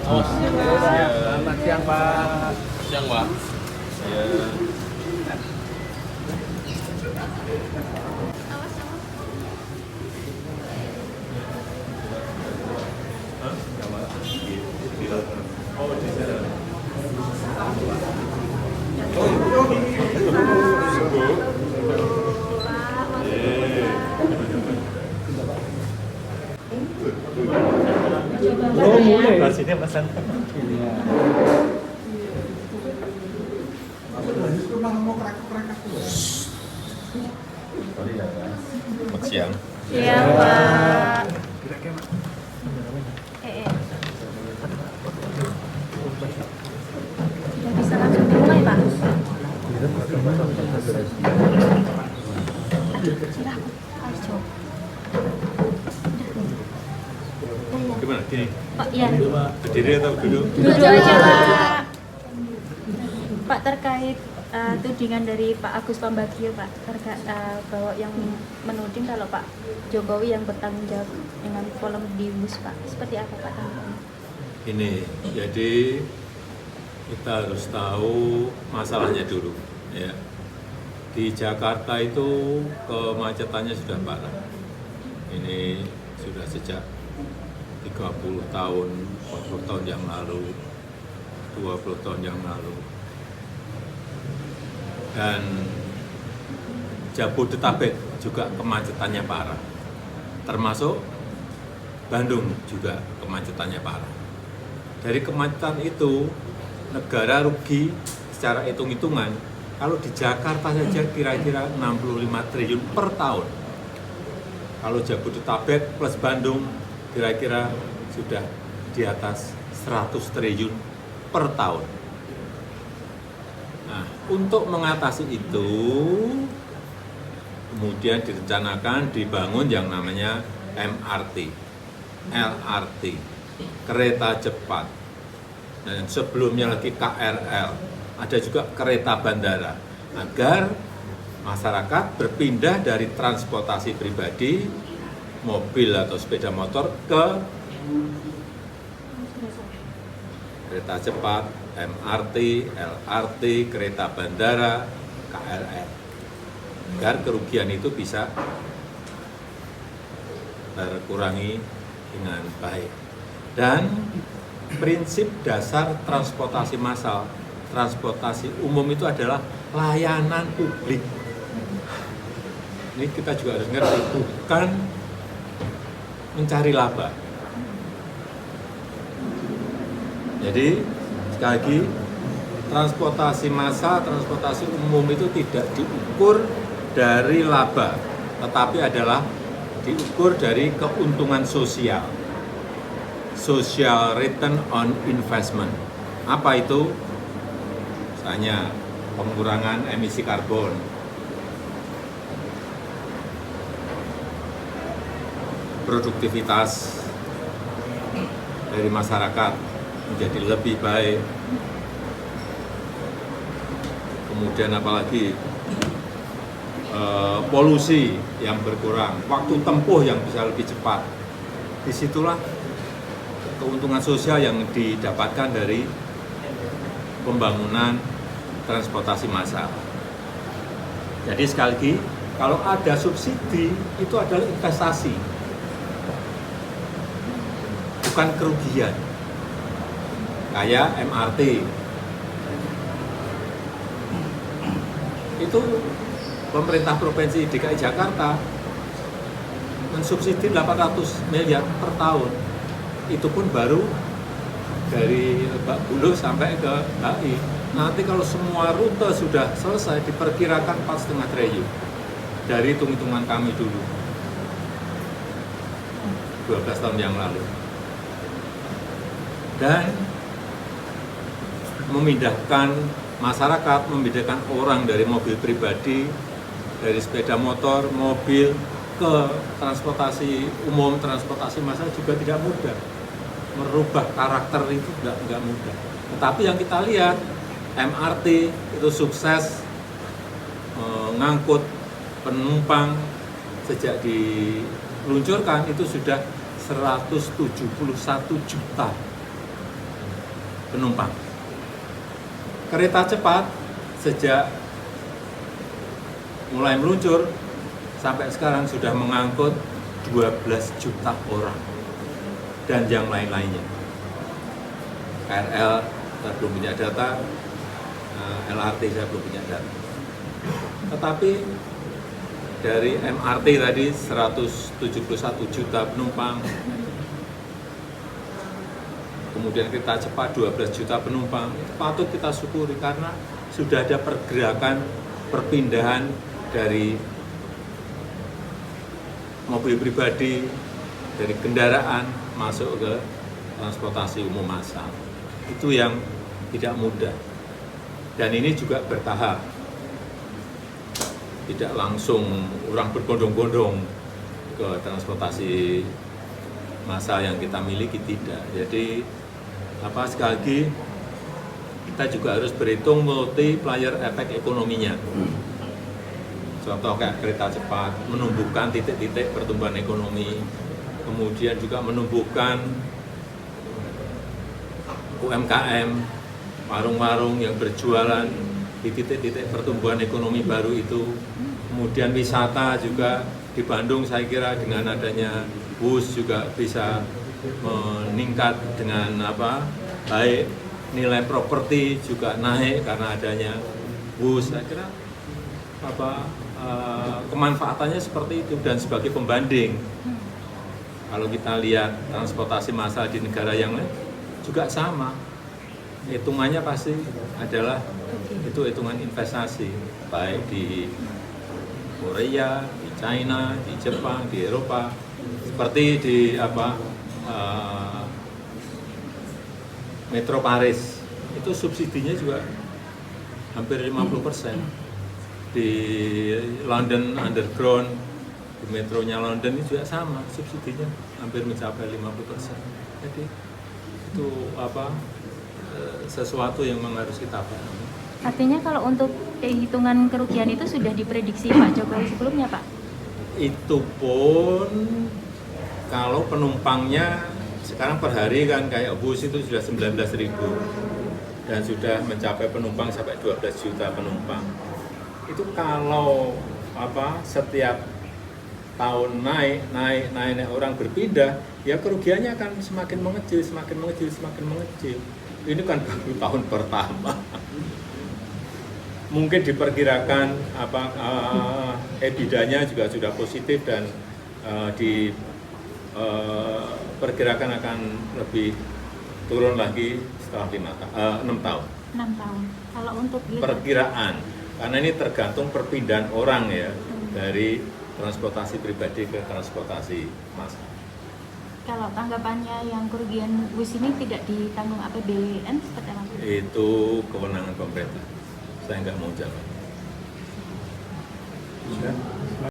Oh, Selamat siang, Pak. siang, Pak. Ya. Oh, di sana. Oh, mulai. Rasanya pesan. Selamat siang. Iya, Pak. Sudah bisa langsung dimulai, Pak. Silakan, Pak Ijo. Gimana? Gini, Pak, ya. berdiri atau duduk? Duduk aja, Pak. Pak, terkait tudingan dari Pak Agus Pambagio, Pak, bahwa yang menuding kalau Pak Jokowi yang bertanggung jawab dengan polemik di WUS, Pak. Seperti apa, Pak, tanggapannya? Ini, jadi kita harus tahu masalahnya dulu. Ya. Di Jakarta itu kemacetannya sudah parah. Ini sudah sejak 30 tahun, 40 tahun yang lalu, 20 tahun yang lalu. Dan Jabodetabek juga kemacetannya parah. Termasuk Bandung juga kemacetannya parah. Dari kemacetan itu, negara rugi secara hitung-hitungan, kalau di Jakarta saja kira-kira 65 triliun per tahun. Kalau Jabodetabek plus Bandung, kira-kira sudah di atas 100 triliun per tahun. Nah, untuk mengatasi itu, kemudian direncanakan dibangun yang namanya MRT, LRT, kereta cepat, dan sebelumnya lagi KRL, ada juga kereta bandara, agar masyarakat berpindah dari transportasi pribadi, mobil atau sepeda motor ke kereta cepat, MRT, LRT, kereta bandara, KRL, agar kerugian itu bisa terkurangi dengan baik. Dan prinsip dasar transportasi massal, transportasi umum itu adalah layanan publik. Ini kita juga harus ngerti, bukan mencari laba. Jadi, sekali lagi, transportasi massal, transportasi umum itu tidak diukur dari laba, tetapi adalah diukur dari keuntungan sosial. Social return on investment. Apa itu? Misalnya pengurangan emisi karbon, produktivitas dari masyarakat menjadi lebih baik, kemudian apalagi polusi yang berkurang, waktu tempuh yang bisa lebih cepat. Disitulah keuntungan sosial yang didapatkan dari pembangunan transportasi massal. Jadi sekali lagi, kalau ada subsidi itu adalah investasi, bukan kerugian. Kayak MRT, itu pemerintah Provinsi DKI Jakarta mensubsidi 800 miliar per tahun. Itu pun baru dari Lebak Bulus sampai ke HI. Nanti kalau semua rute sudah selesai, diperkirakan 4,5 triliun. Dari hitung-hitungan kami dulu, 12 tahun yang lalu. Dan memindahkan masyarakat, memindahkan orang dari mobil pribadi, dari sepeda motor, mobil, ke transportasi umum, transportasi massal juga tidak mudah. Merubah karakter itu nggak mudah. Tetapi yang kita lihat, MRT itu sukses mengangkut penumpang sejak diluncurkan itu sudah 171 juta penumpang. Kereta cepat sejak mulai meluncur sampai sekarang sudah mengangkut 12 juta orang dan yang lain-lainnya. KRL saya belum punya data, LRT saya belum punya data. Tetapi dari MRT tadi 171 juta penumpang, kemudian kereta cepat 12 juta penumpang, itu patut kita syukuri karena sudah ada pergerakan perpindahan dari mobil pribadi, dari kendaraan masuk ke transportasi umum massal. Itu yang tidak mudah. Dan ini juga bertahap. Tidak langsung orang berbondong-bondong ke transportasi massal yang kita miliki, tidak. Jadi sekali lagi kita juga harus berhitung multiplier efek ekonominya. Contoh kayak kereta cepat menumbuhkan titik-titik pertumbuhan ekonomi, kemudian juga menumbuhkan UMKM, warung-warung yang berjualan di titik-titik pertumbuhan ekonomi baru itu. Kemudian wisata juga di Bandung saya kira dengan adanya bus juga bisa meningkat dengan baik, nilai properti juga naik karena adanya bus. Saya kira kemanfaatannya seperti itu. Dan sebagai pembanding, kalau kita lihat transportasi massal di negara yang lain juga sama, hitungannya pasti adalah itu hitungan investasi, baik di Korea, di China, di Jepang, di Eropa, seperti di Metro Paris, itu subsidinya juga hampir 50%. Di London Underground, di metronya London itu juga sama, subsidinya hampir mencapai 50%. Jadi itu sesuatu yang memang harus kita pahami. Artinya kalau untuk hitungan kerugian itu sudah diprediksi Pak Jokowi sebelumnya, Pak? Itu pun kalau penumpangnya sekarang per hari kan kayak bus itu sudah 19.000 dan sudah mencapai penumpang sampai 12 juta penumpang. Itu kalau setiap tahun naik orang berpindah, ya kerugiannya akan semakin mengecil. Ini kan baru tahun pertama. Mungkin diperkirakan EBITDA-nya juga sudah positif dan diperkirakan akan lebih turun lagi setelah 6 tahun. 6 tahun. Kalau untuk perkiraan, karena ini tergantung perpindahan orang ya, dari transportasi pribadi ke transportasi massal. Kalau tanggapannya yang kerugian bus ini tidak ditanggung APBN seperti apa? Itu kewenangan pemerintah. Saya nggak mau jawab.